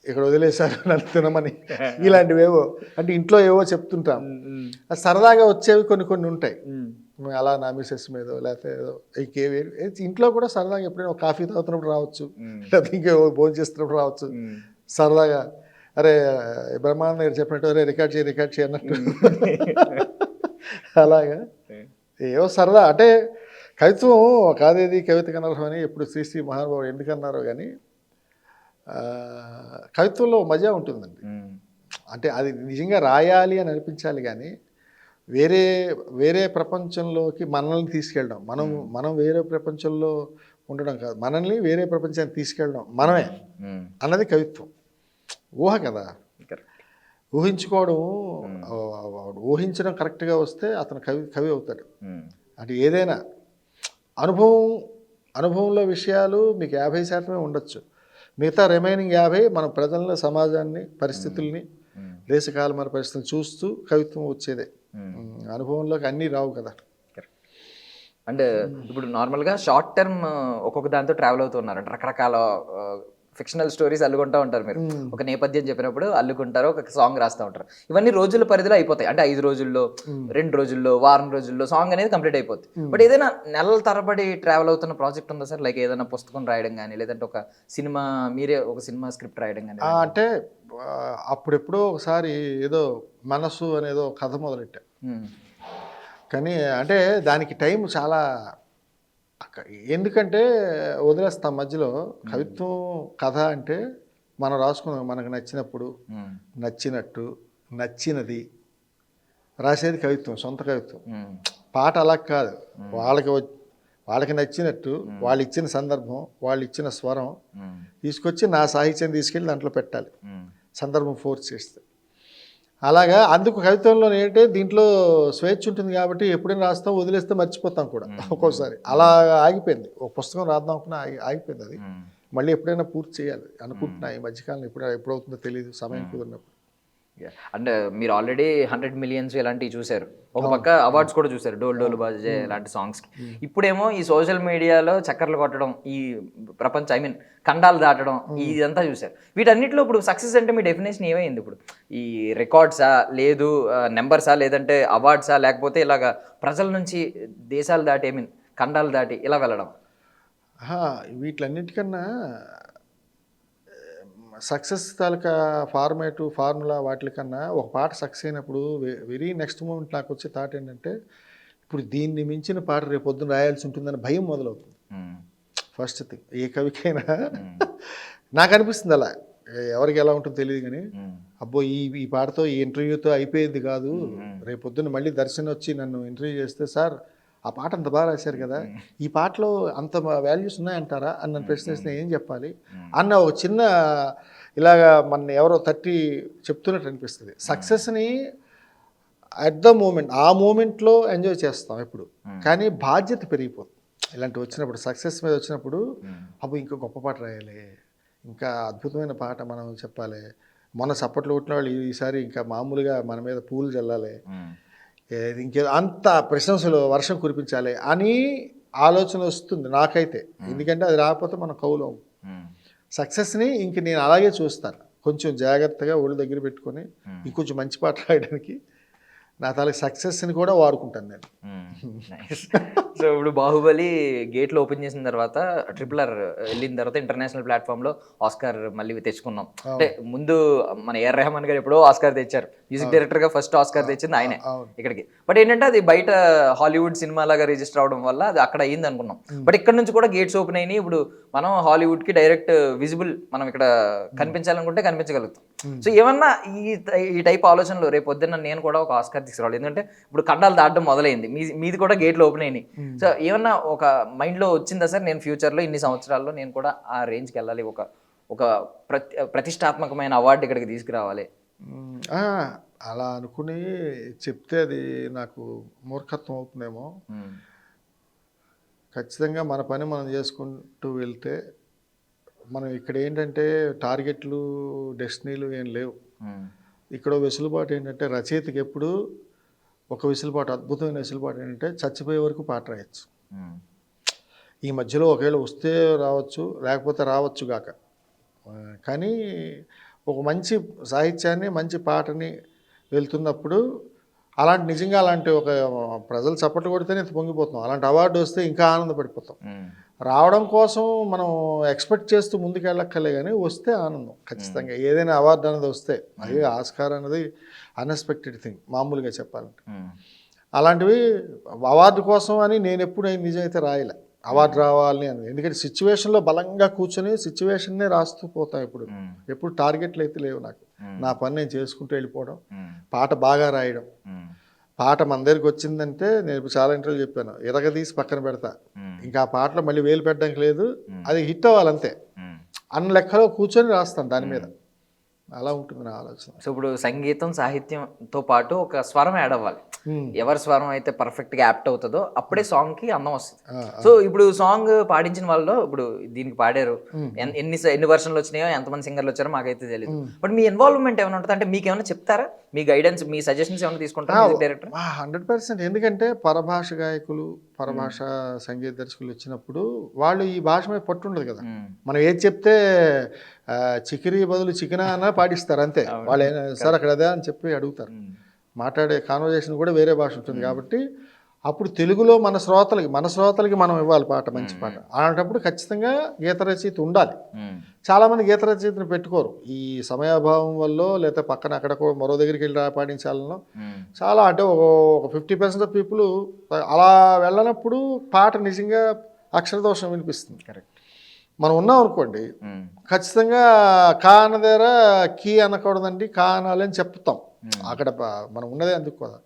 ఇక్కడ వదిలేశారు నన్ను తినమని, ఇలాంటివేవో అంటే ఇంట్లో ఏవో చెప్తుంటాం. సరదాగా వచ్చేవి కొన్ని ఉంటాయి. అలా నా మిసెస్ మీద లేకపోతే ఇంకేవి ఇంట్లో కూడా సరదాగా ఎప్పుడైనా కాఫీ తాగుతున్నప్పుడు రావచ్చు, లేకపోతే ఇంకేవో భోజనం చేస్తున్నప్పుడు రావచ్చు. సరదాగా అరే బ్రహ్మానంద గారు చెప్పినట్టు అరే రికార్డ్ చేయి అన్నట్టు అలాగా ఏవో సరదా. అంటే కవిత్వం కాదేది కవిత కనర్హం అని ఎప్పుడు శ్రీశ్రీ మహానుభావుడు ఎందుకన్నారో కానీ కవిత్వంలో మజా ఉంటుందండి. అంటే అది నిజంగా రాయాలి అని అనిపించాలి కానీ వేరే ప్రపంచంలోకి మనల్ని తీసుకెళ్ళడం, మనం వేరే ప్రపంచంలో ఉండడం కాదు, మనల్ని వేరే ప్రపంచానికి తీసుకెళ్ళడం మనమే అన్నది కవిత్వం. ఊహ కదా, ఊహించుకోవడం, ఊహించడం కరెక్ట్గా వస్తే అతను కవి అవుతాడు. అంటే ఏదైనా అనుభవం అనుభవంలో విషయాలు మీకు 50% ఉండొచ్చు, మిగతా రిమైనింగ్ 50 మన ప్రజలను, సమాజాన్ని, పరిస్థితుల్ని, దేశకాలమాన పరిస్థితులు చూస్తూ కవిత్వం వచ్చేదే. అనుభవంలోకి అన్నీ రావు కదా. అండ్ ఇప్పుడు నార్మల్గా షార్ట్ టర్మ్ ఒక్కొక్క దాంతో ట్రావెల్ అవుతున్నారు అంటే రకరకాల ఫిక్షనల్ స్టోరీస్ అల్లుకుంటూ ఉంటారు. మీరు ఒక నేపథ్యం చెప్పినప్పుడు అల్లుకుంటారు, ఒక సాంగ్ రాస్తూ ఉంటారు. ఇవన్నీ రోజుల పరిధిలో అయిపోతాయి. అంటే 5 రోజుల్లో, 2 రోజుల్లో, వారం రోజుల్లో సాంగ్ అనేది కంప్లీట్ అయిపోతుంది. బట్ ఏదైనా నెలల తరబడి ట్రావెల్ అవుతున్న ప్రాజెక్ట్ ఉందా సార్? లైక్ ఏదైనా పుస్తకం రాయడం కానీ, లేదంటే ఒక సినిమా, మీరే ఒక సినిమా స్క్రిప్ట్ రాయడం కానీ? అంటే అప్పుడెప్పుడో ఒకసారి ఏదో మనసు అనేదో కథ మొదలెట్టా, కానీ అంటే దానికి టైం చాలా, ఎందుకంటే వదిలేస్తాం మధ్యలో. కవిత్వం కథ అంటే మనం రాసుకున్నాం, మనకు నచ్చినప్పుడు, నచ్చినట్టు, నచ్చినది రాసేది కవిత్వం, సొంత కవిత్వం. పాట అలా కాదు, వాళ్ళకి నచ్చినట్టు, వాళ్ళు ఇచ్చిన సందర్భం, వాళ్ళు ఇచ్చిన స్వరం తీసుకొచ్చి నా సాహిత్యం తీసుకెళ్ళి దాంట్లో పెట్టాలి, సందర్భం ఫోర్స్ చేస్తే. అలాగా అందుకు కవిత్వంలో ఏంటంటే దీంట్లో స్వేచ్ఛ ఉంటుంది కాబట్టి ఎప్పుడైనా రాస్తాం, వదిలేస్తే మర్చిపోతాం కూడా ఒక్కోసారి. అలా ఆగిపోయింది, ఒక పుస్తకం రాద్దాం అనుకున్నా ఆగిపోయింది. అది మళ్ళీ ఎప్పుడైనా పూర్తి చేయాలి అనుకుంటున్నా. ఈ మధ్యకాలంలో ఎప్పుడవుతుందో తెలియదు, సమయం కుదిరినప్పుడు. అంటే మీరు ఆల్రెడీ 100 మిలియన్స్ ఇలాంటివి చూశారు, ఒక పక్క అవార్డ్స్ కూడా చూశారు, డోల్ డోల్ బాజే ఇలాంటి సాంగ్స్కి. ఇప్పుడేమో ఈ సోషల్ మీడియాలో చక్కర్లు కొట్టడం, ఈ ప్రపంచం ఖండాలు దాటడం, ఇదంతా చూశారు. వీటన్నిటిలో ఇప్పుడు సక్సెస్ అంటే మీ డెఫినేషన్ ఏమైంది? ఇప్పుడు ఈ రికార్డ్సా, లేదు నెంబర్సా, లేదంటే అవార్డ్సా, లేకపోతే ఇలాగా ప్రజల నుంచి దేశాలు దాటి ఖండాలు దాటి ఇలా వెళ్ళడం? వీటిలన్నిటికన్నా సక్సెస్ తాలూకా ఫార్ములా వాటికన్నా ఒక పాట సక్సెస్ అయినప్పుడు వెరీ నెక్స్ట్ మూమెంట్ నాకు వచ్చే థాట్ ఏంటంటే, ఇప్పుడు దీన్ని మించిన పాట రేపు పొద్దున రాయాల్సి ఉంటుందని భయం మొదలవుతుంది. ఫస్ట్ థింగ్, ఏ కవికైనా నాకు అనిపిస్తుంది అలా. ఎవరికి ఎలా ఉంటుందో తెలియదు కానీ, అబ్బో ఈ పాటతో, ఈ ఇంటర్వ్యూతో అయిపోయేది కాదు, రేపు పొద్దున్న మళ్ళీ దర్శనం వచ్చి నన్ను ఇంటర్వ్యూ చేస్తే, సార్ ఆ పాట అంత బాగా రాశారు కదా, ఈ పాటలో అంత వాల్యూస్ ఉన్నాయంటారా అని నన్ను ప్రశ్నిస్తే ఏం చెప్పాలి అన్న ఒక చిన్న ఇలాగా మన ఎవరో తట్టి చెప్తున్నట్టు అనిపిస్తుంది. సక్సెస్ని అట్ ద మూమెంట్, ఆ మూమెంట్లో ఎంజాయ్ చేస్తాం ఎప్పుడు, కానీ బాధ్యత పెరిగిపోతుంది ఇలాంటివి వచ్చినప్పుడు. సక్సెస్ మీద వచ్చినప్పుడు అప్పుడు ఇంకా గొప్ప పాట రాయాలి, ఇంకా అద్భుతమైన పాట మనం చెప్పాలి, మొన్న చప్పట్లు కొట్టిన వాళ్ళు ఈసారి ఇంకా మామూలుగా మన మీద పూలు చల్లాలి, ఇంకేదో అంత ప్రశంసలు వర్షం కురిపించాలి అని ఆలోచన వస్తుంది నాకైతే. ఎందుకంటే అది రాకపోతే మనం కౌలు. సక్సెస్ని ఇంక నేను అలాగే చూస్తాను, కొంచెం జాగ్రత్తగా ఒళ్ళు దగ్గర పెట్టుకొని ఇంకొంచెం మంచి పాట రాయడానికి నా తాలూకు సక్సెస్ని కూడా వాడుకుంటాను నేను. సో ఇప్పుడు బాహుబలి గేట్లు ఓపెన్ చేసిన తర్వాత, RRR వెళ్ళిన తర్వాత ఇంటర్నేషనల్ ప్లాట్ఫామ్లో ఆస్కార్ మళ్ళీ తెచ్చుకున్నాం. అంటే ముందు మన AR రెహమాన్ గారు ఎప్పుడో ఆస్కార్ తెచ్చారు, మ్యూజిక్ డైరెక్టర్గా ఫస్ట్ ఆస్కార్ తెచ్చింది ఆయనే ఇక్కడికి. బట్ ఏంటంటే అది బయట హాలీవుడ్ సినిమా లాగా రిజిస్టర్ అవడం వల్ల అది అక్కడ అయ్యింది అనుకున్నాం. బట్ ఇక్కడ నుంచి కూడా గేట్స్ ఓపెన్ అయినాయి. ఇప్పుడు మనం హాలీవుడ్కి డైరెక్ట్ విజిబుల్, మనం ఇక్కడ కనిపించాలనుకుంటే కనిపించగలుగుతాం. సో ఏమన్నా ఈ టైప్ ఆలోచనలు రేపు పొద్దున్న నేను కూడా ఒక ఆస్కార్ తీసుకురావాలి, ఎందుకంటే ఇప్పుడు ఖండాలు దాటడం మొదలైంది, మీది కూడా గేట్లు ఓపెన్ అయినాయి. సో ఏమన్నా ఒక మైండ్లో వచ్చిందా సార్, నేను ఫ్యూచర్లో ఇన్ని సంవత్సరాల్లో నేను కూడా ఆ రేంజ్కి వెళ్ళాలి, ఒక ప్రతిష్టాత్మకమైన అవార్డు ఇక్కడికి తీసుకురావాలి? అలా అనుకుని చెప్తే అది నాకు మూర్ఖత్వం అవుతుందేమో. ఖచ్చితంగా మన పని మనం చేసుకుంటూ వెళ్తే, మనం ఇక్కడ ఏంటంటే టార్గెట్లు, డెస్టినీలు ఏం లేవు. ఇక్కడ వెసులుబాటు ఏంటంటే రచయితకి ఎప్పుడు ఒక వెసులుబాటు, అద్భుతమైన వెసులుబాటు ఏంటంటే చచ్చిపోయే వరకు పాట రాయొచ్చు. ఈ మధ్యలో ఒకవేళ వస్తే రావచ్చు, లేకపోతే రావచ్చు గాక, కానీ ఒక మంచి సాహిత్యాన్ని, మంచి పాటని వెళ్తున్నప్పుడు నిజంగా అలాంటి ఒక ప్రజలు చప్పట్లు కొడితేనే పొంగిపోతాం. అలాంటి అవార్డు వస్తే ఇంకా ఆనందపడిపోతాం. రావడం కోసం మనం ఎక్స్పెక్ట్ చేస్తూ ముందుకెళ్ళక్కర్లే, కానీ వస్తే ఆనందం ఖచ్చితంగా. ఏదైనా అవార్డు అనేది వస్తే, అది ఆస్కార్ అనేది అన్ఎక్స్పెక్టెడ్ థింగ్ మామూలుగా చెప్పాలంటే. అలాంటివి అవార్డు కోసం అని నేను ఎప్పుడు నిజమైతే రాయలే, అవార్డు రావాలి అని. ఎందుకంటే సిచ్యువేషన్లో బలంగా కూర్చొని సిచ్యువేషన్నే రాస్తూ పోతాం. ఎప్పుడు టార్గెట్లు అయితే లేవు నాకు. నా పని నేను చేసుకుంటూ వెళ్ళిపోవడం, పాట బాగా రాయడం. పాట మన దగ్గరికి వచ్చిందంటే, నేను చాలా ఇంటర్వ్యూ చెప్పాను, ఎరగదీసి పక్కన పెడతా, ఇంకా ఆ పాటలో మళ్ళీ వేలు పెట్టడానికి లేదు, అది హిట్ అవ్వాలంతే అన్న లెక్కలో కూర్చొని రాస్తాను దాని మీద. అలా ఉంటుంది నా ఆలోచన. సో ఇప్పుడు సంగీతం సాహిత్యంతో పాటు ఒక స్వరం యాడ్ అవ్వాలి. ఎవరి స్వరం అయితే పర్ఫెక్ట్ గా యాప్ట్ అవుతుందో అప్పుడే సాంగ్ కి అందం వస్తుంది. సో ఇప్పుడు సాంగ్ పాడించిన వాళ్ళు ఇప్పుడు దీనికి పాడారు, ఎన్ని వర్షన్లు వచ్చినాయో ఎంతమంది సింగర్లు వచ్చారో మాకైతే తెలియదు. బట్ మీ ఇన్వాల్వ్మెంట్ ఏమైనా ఉంటుంది అంటే మీకు ఏమైనా చెప్తారా, మీ గైడెన్స్ మీ సజెషన్స్ ఏమైనా తీసుకుంటారా డైరెక్టర్? 100%. ఎందుకంటే పరభాష గాయకులు పరభాష సంగీత దర్శకులు వచ్చినప్పుడు వాళ్ళు ఈ భాష మీద పట్టు ఉండదు కదా. మనం ఏది చెప్తే చికిరి బదులు చికెనా అన్న పాటిస్తారు అంతే. వాళ్ళు సార్ అక్కడ అదే అని చెప్పి అడుగుతారు. మాట్లాడే కాన్వర్జేషన్ కూడా వేరే భాష ఉంటుంది కాబట్టి అప్పుడు తెలుగులో మన శ్రోతలకి మనం ఇవ్వాలి పాట, మంచి పాట. అలాంటప్పుడు ఖచ్చితంగా గీత రచయిత ఉండాలి. చాలామంది గీత రచయితను పెట్టుకోరు ఈ సమయాభావం వల్ల, లేకపోతే పక్కన అక్కడ మరో దగ్గరికి వెళ్ళి పాటించాలనో. చాలా అంటే ఒక 50% ఆఫ్ పీపుల్ అలా వెళ్ళనప్పుడు పాట నిజంగా అక్షరదోషం వినిపిస్తుంది. కరెక్ట్. మనం ఉన్నాం అనుకోండి, ఖచ్చితంగా కా అన్న దగ్గర కీ అనకూడదండి, కా అనాలి అని చెప్తాం. అక్కడ మనం ఉన్నదే అందుకు కదా.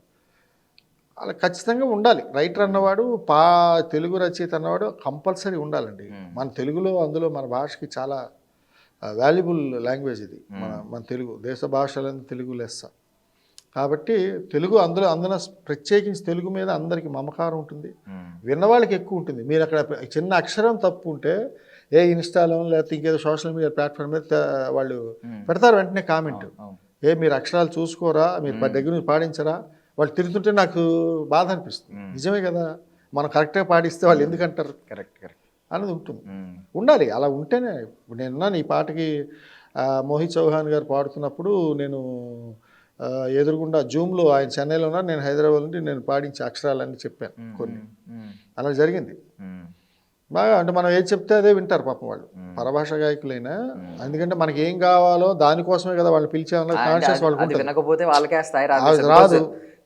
అలా ఖచ్చితంగా ఉండాలి. రైటర్ అన్నవాడు తెలుగు రచయిత అన్నవాడు కంపల్సరీ ఉండాలండి. మన తెలుగులో అందులో మన భాషకి చాలా వాల్యుబుల్ లాంగ్వేజ్ ఇది. మన తెలుగు దేశ భాషలను తెలుగు లెస్స కాబట్టి తెలుగు అందులో ప్రత్యేకించి తెలుగు మీద అందరికీ మమకారం ఉంటుంది, విన్నవాళ్ళకి ఎక్కువ ఉంటుంది. మీరు అక్కడ చిన్న అక్షరం తప్పు ఉంటే ఇన్స్టాలో లేకపోతే ఇంకేదో సోషల్ మీడియా ప్లాట్ఫామ్ మీద వాళ్ళు పెడతారు వెంటనే కామెంట్, మీరు అక్షరాలు చూసుకోరా, మీరు దగ్గర నుంచి పాడించరా. వాళ్ళు తిరుగుతుంటే నాకు బాధ అనిపిస్తుంది. నిజమే కదా, మనం కరెక్ట్గా పాడిస్తే వాళ్ళు ఎందుకంటారు కరెక్ట్ అనేది ఉంటుంది. ఉండాలి, అలా ఉంటేనే. ఇప్పుడు నేను ఈ పాటకి మోహిత్ చౌహాన్ గారు పాడుతున్నప్పుడు నేను ఎదురుగుండా జూమ్లో, ఆయన చెన్నైలో ఉన్నారు, నేను హైదరాబాద్ నుండి నేను పాడించే అక్షరాలన్నీ చెప్పాను కొన్ని. అలా జరిగింది బాగా. అంటే మనం ఏది చెప్తే అదే వింటారు పాపం వాళ్ళు, పరభాష గాయకులైనా. ఎందుకంటే మనకి ఏం కావాలో దానికోసమే కదా వాళ్ళు పిలిచామన్న కాన్షియస్ వాళ్ళకి. వినకపోతే వాళ్ళకే స్థాయి రాదు.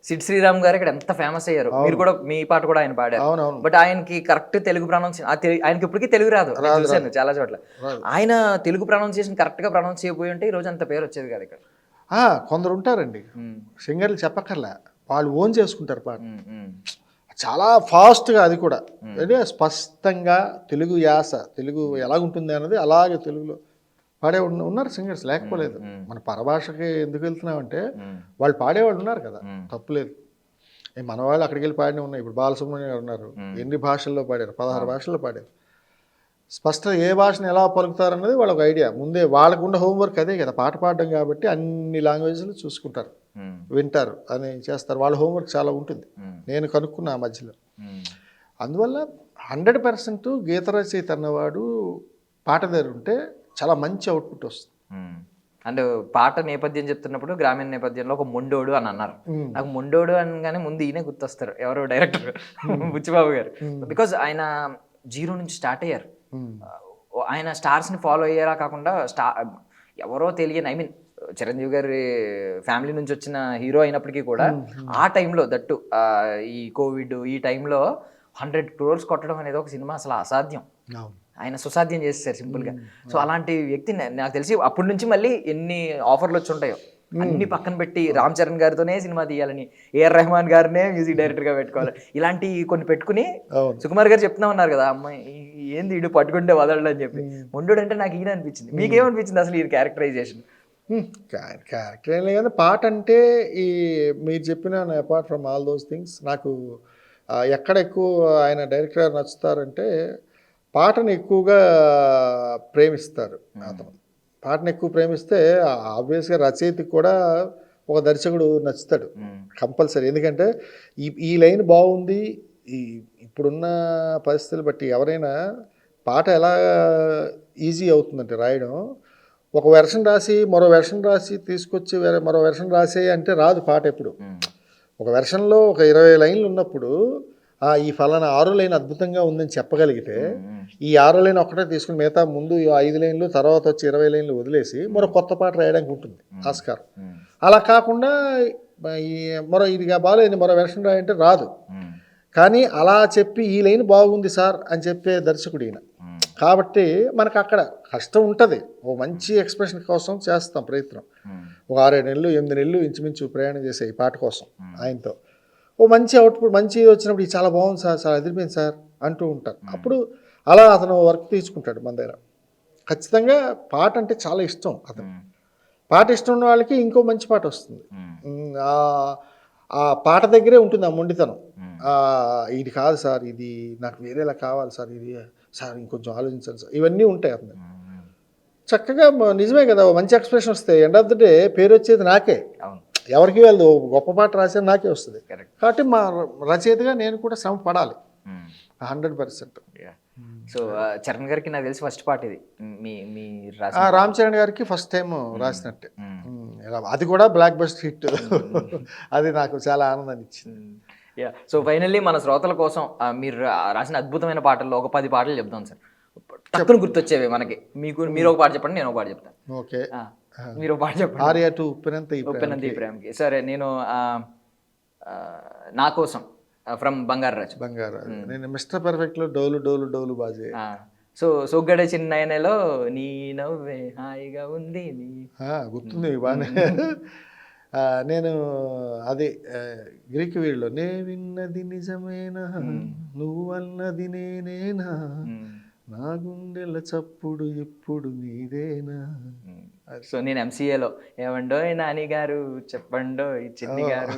సిడ్ శ్రీరామ్ గారు ఇక్కడ ఎంత ఫేమస్ అయ్యారు, మీరు కూడా మీ పాట కూడా ఆయన పాడారు. అవునవును. బట్ ఆయనకి కరెక్ట్ తెలుగు ప్రొనౌన్సియేషన్, ఆయనకి ఇప్పటికీ తెలుగు రాదు, చూశాను చాలా చోట్ల. ఆయన తెలుగు ప్రొనౌన్సియేషన్ కరెక్ట్ గా ప్రొనౌన్స్ చేయబోయి ఉంటే ఈ రోజు అంత పేరు వచ్చేది కాదు ఇక్కడ. కొందరు ఉంటారండి సింగర్లు చెప్పక్కర్లే, వాళ్ళు ఓన్ చేసుకుంటారు పాట చాలా ఫాస్ట్గా. అది కూడా అంటే స్పష్టంగా తెలుగు యాస, తెలుగు ఎలాగుంటుంది అన్నది అలాగే తెలుగులో పాడే ఉన్నారు సింగర్స్, లేకపోలేదు. మన పరభాషకి ఎందుకు వెళ్తున్నామంటే వాళ్ళు పాడేవాళ్ళు ఉన్నారు కదా, తప్పులేదు. మన వాళ్ళు అక్కడికి వెళ్ళి పాడిన ఉన్నాయి. ఇప్పుడు బాలసుబ్రహ్మణ్యం గారు ఉన్నారు, ఎన్ని భాషల్లో పాడారు, 16 భాషల్లో పాడారు. స్పష్టంగా ఏ భాషను ఎలా పలుకుతారన్నది వాళ్ళకి ఐడియా ముందే. వాళ్ళకు ఉన్న హోంవర్క్ అదే కదా, పాట పాడడం కాబట్టి అన్ని లాంగ్వేజ్లు చూసుకుంటారు, వింటారు అని చేస్తారు. వాళ్ళ హోంవర్క్ చాలా ఉంటుంది, నేను కనుక్కున్నా ఆ మధ్యలో. అందువల్ల 100% గీత రచయిత అన్నవాడు పాట దగ్గర ఉంటే చాలా మంచి అవుట్పుట్ వస్తుంది. అండ్ పాట నేపథ్యం చెప్తున్నప్పుడు గ్రామీణ నేపథ్యంలో ఒక మొండోడు అని అన్నారు. నాకు మొండోడు అనగానే ముందు ఈయనే గుర్తొస్తారు, ఎవరో డైరెక్టర్ బుచ్చిబాబు గారు. బికాజ్ ఆయన 0 నుంచి స్టార్ట్ అయ్యారు. ఆయన స్టార్స్ని ఫాలో అయ్యారా కాకుండా ఎవరో తెలియని, ఐ మీన్ చిరంజీవి గారి ఫ్యామిలీ నుంచి వచ్చిన హీరో అయినప్పటికీ కూడా ఆ టైంలో దట్టు ఈ కోవిడ్ ఈ టైంలో 100 crores కొట్టడం అనేది ఒక సినిమా అసలు అసాధ్యం. ఆయన సుసాధ్యం చేసేసారు సింపుల్గా. సో అలాంటి వ్యక్తి నాకు తెలిసి అప్పటి నుంచి మళ్ళీ ఎన్ని ఆఫర్లు వచ్చి ఉంటాయో అన్ని పక్కన పెట్టి రామ్ చరణ్ గారితోనే సినిమా తీయాలని, ఏఆర్ రెహమాన్ గారినే మ్యూజిక్ డైరెక్టర్గా పెట్టుకోవాలి, ఇలాంటి కొన్ని పెట్టుకుని సుకుమార్ గారు చెప్తా ఉన్నారు కదా, అమ్మాయి ఏంది ఇడు పట్టుకుంటే వదలడు అని చెప్పి. మొండోడు అంటే నాకు ఈయన అనిపించింది. మీకేమనిపించింది అసలు ఈ క్యారెక్టరైజేషన్? క్యారెక్టర్ ఏం లేదు, పాట అంటే ఈ మీరు చెప్పిన apart from all those things నాకు ఎక్కడ ఎక్కువ ఆయన డైరెక్టర్ గారు నచ్చుతారంటే పాటను ఎక్కువగా ప్రేమిస్తారు. అతను పాటను ఎక్కువ ప్రేమిస్తే ఆబ్వియస్గా రచయితకి కూడా ఒక దర్శకుడు నచ్చుతాడు కంపల్సరీ. ఎందుకంటే ఈ లైన్ బాగుంది, ఇప్పుడున్న పరిస్థితులు బట్టి ఎవరైనా పాట ఎలా ఈజీ అవుతుందంటే రాయడం, ఒక వెర్షన్ రాసి మరో వెర్షన్ రాసి తీసుకొచ్చి మరో వెర్షన్ రాసే అంటే రాదు పాట. ఎప్పుడు ఒక వెర్షన్లో ఒక 20 లైన్లు ఉన్నప్పుడు ఈ ఫలానా 6 లైన్ అద్భుతంగా ఉందని చెప్పగలిగితే ఈ 6 లైన్ ఒక్కటే తీసుకుని మిగతా ముందు 5 లైన్లు తర్వాత వచ్చి 20 లైన్లు వదిలేసి మరో కొత్త పాట రాయడానికి ఉంటుంది ఆస్కారం. అలా కాకుండా మరో ఇదిగా బాగాలేదు మరో వెర్షన్ రాయంటే రాదు. కానీ అలా చెప్పి ఈ లైన్ బాగుంది సార్ అని చెప్పే దర్శకుడు ఈయన. కాబట్టి మనకు అక్కడ కష్టం ఉంటుంది, ఓ మంచి ఎక్స్ప్రెషన్ కోసం చేస్తాం ప్రయత్నం. ఒక 6-7 నెలలు 8 నెలలు ఇంచుమించు ప్రయాణం చేసే ఈ పాట కోసం ఆయనతో ఓ మంచి అవుట్పుట్ మంచి వచ్చినప్పుడు ఇది చాలా బాగుంది సార్, చాలా అదిరిపోయింది సార్ అంటూ ఉంటారు. అప్పుడు అలా అతను వర్క్ తీసుకుంటాడు మన దగ్గర. ఖచ్చితంగా పాట అంటే చాలా ఇష్టం అతను. పాట ఇష్టం ఉన్న వాళ్ళకి ఇంకో మంచి పాట వస్తుంది. ఆ పాట దగ్గరే ఉంటుంది ఆ మొండితనం. ఇది కాదు సార్, ఇది నాకు వేరేలా కావాలి సార్, ఇది సార్ ఇంకొంచెం ఆలోచించాలి సార్, ఇవన్నీ ఉంటాయి అతను. చక్కగా నిజమే కదా, మంచి ఎక్స్ప్రెషన్ వస్తాయి. ఎండ్ ఆఫ్ ద డే పేరు వచ్చేది నాకే, ఎవరికి వెళ్ళదు. గొప్ప పాట రాసేది నాకే వస్తుంది. కాబట్టి మా రచయితగా నేను కూడా శ్రమ పడాలి 100%. సో చరణ్ గారికి నాకు తెలిసి ఫస్ట్ పాట ఇది మీ రామ్ చరణ్ గారికి ఫస్ట్ టైం రాసినట్టే. అది కూడా బ్లాక్ బస్టర్ హిట్. అది నాకు చాలా ఆనందాన్ని ఇచ్చింది. సో ఫైనల్లీ మన శ్రోతల కోసం మీరు రాసిన అద్భుతమైన పాటల్లో ఒక 10 పాటలు చెప్తాం సార్, టక్కున గుర్తొచ్చేవి మనకి. మీరు ఒక పాట చెప్పండి, నేను ఒక పాట చెప్తాను. ఓకే, మీరు ఒక పాట చెప్పండి. ఆర్యా టు ఉప్పెనంత ఈ ప్రేమకి. సరే, నేను నా కోసం ఫ్రమ్ బంగారాజు. నేను మిస్టర్ పర్ఫెక్ట్ లో డోలు డోలు డోలు బాజే. సో సోగ్గడ చిన్నయనలో నీ నవ్వే హాయిగా ఉంది గుర్తుంది బాగానే. నేను అది గ్రీక్ వీడిలో నే విన్నది నిజమేనా నువ్వు అన్నది నేనేనా నా గుండెల చప్పుడు ఇప్పుడు నీదేనా. సో నేను ఎంసీఏలో ఏమండోయ్ నాని గారు చెప్పండో చిన్ని గారు.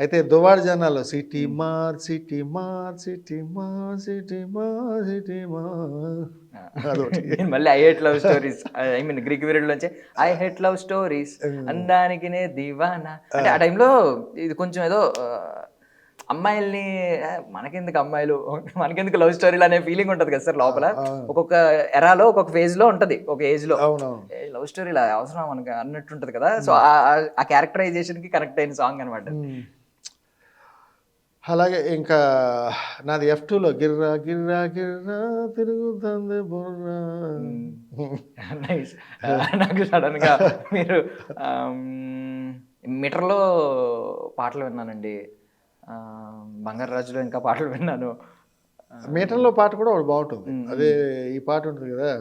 అయితే దువాడ జనాల్లో సిటీ మార్ సిటీ మార్ సిటీ మార్ సిటీ మార్ సిటీ మార్. మళ్ళీ I hate love stories, I mean Greek period లోంచి ఐ హేట్ లవ్ స్టోరీస్ అందానికి నే దివానా. అంటే ఆ టైంలో ఇది కొంచెం ఏదో అమ్మాయిల్ని మనకెందుకు అమ్మాయిలు మనకెందుకు లవ్ స్టోరీలు అనే ఫీలింగ్ ఉంటుంది కదా సార్ లోపల. ఒక్కొక్క ఎరాలో ఒక్కొక్క ఫేజ్ లో ఉంటది, ఒక ఏజ్ లో లవ్ స్టోరీలు అవసరం మనకు అన్నట్టు ఉంటది కదా. సో ఆ క్యారెక్టరైజేషన్ కి కనెక్ట్ అయిన సాంగ్ అనమాట. అలాగే ఇంకా నాది F2లో గిర్రా గిర్రా గిర్రా తిరుగుతుంది బుర్రా. నాకు సడన్ గా మీరు మీటర్లో పాటలు విన్నానండి, బంగారాజులో ఇంకా పాటలు విన్నాను. మీటర్లో పాట కూడా ఒకటి బాగుంటుంది. అదే ఈ పాట ఉంటుంది కదా,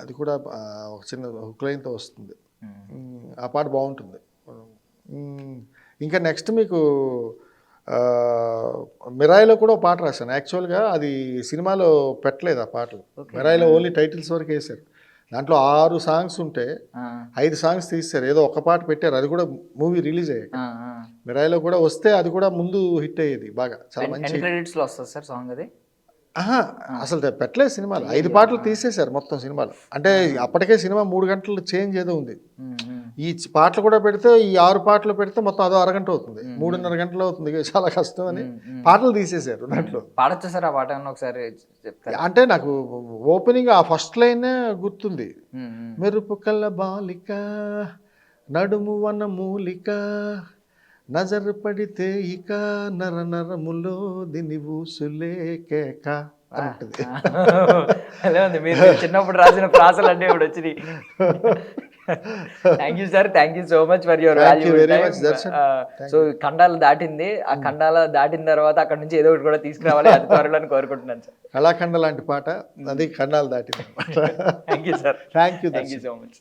అది కూడా ఒక చిన్న హుక్లైన్తో వస్తుంది. ఆ పాట బాగుంటుంది. ఇంకా నెక్స్ట్ మీకు మిరాయిలో కూడా ఒక పాట రాశాను. యాక్చువల్గా అది సినిమాలో పెట్టలేదు ఆ పాటలు. మిరాయిలో ఓన్లీ టైటిల్స్ వరకు వేశారు. దాంట్లో 6 సాంగ్స్ ఉంటే 5 సాంగ్స్ తీస్తారు, ఏదో ఒక పాట పెట్టారు. అది కూడా మూవీ రిలీజ్ అయ్యాయి. మిరాయిలో కూడా వస్తే అది కూడా ముందు హిట్ అయ్యేది బాగా, చాలా మంచి. వస్తుంది సార్ సాంగ్ అది? అసలు పెట్టలేదు సినిమాలు. 5 పాటలు తీసేశారు మొత్తం సినిమాలు. అంటే అప్పటికే సినిమా 3 గంటలు చేంజ్ ఏదో ఉంది. ఈ పాటలు కూడా పెడితే ఈ 6 పాటలు పెడితే మొత్తం అదో అరగంట అవుతుంది, 3.5 గంటలు అవుతుంది. చాలా కష్టం అని పాటలు తీసేశారు దాంట్లో. పాడొచ్చు సార్ ఆ పాట ఒకసారి చెప్తారు? అంటే నాకు ఓపెనింగ్ ఆ ఫస్ట్ లైన్ గుర్తుంది. మెరుపు కళ్ళ బాలిక నడుము వన మూలిక నజరు పడితే ఇక నర నరములో దిని ఊసులే కేక అంటుంది. మీరు చిన్నప్పుడు రాసిన ప్రాసలు అంటే ఇప్పుడు వచ్చినాయి. Thank you sir, thank you so much for your valuable time. So ఖండాలు దాటింది, ఆ ఖండాల దాటిన తర్వాత అక్కడ నుంచి ఏదో ఒకటి కూడా తీసుకురావాలి అతి త్వరలో కోరుకుంటున్నాను సార్. కళాఖండ లాంటి పాట అది ఖండాలు దాటింది. Thank you sir, thank you so much.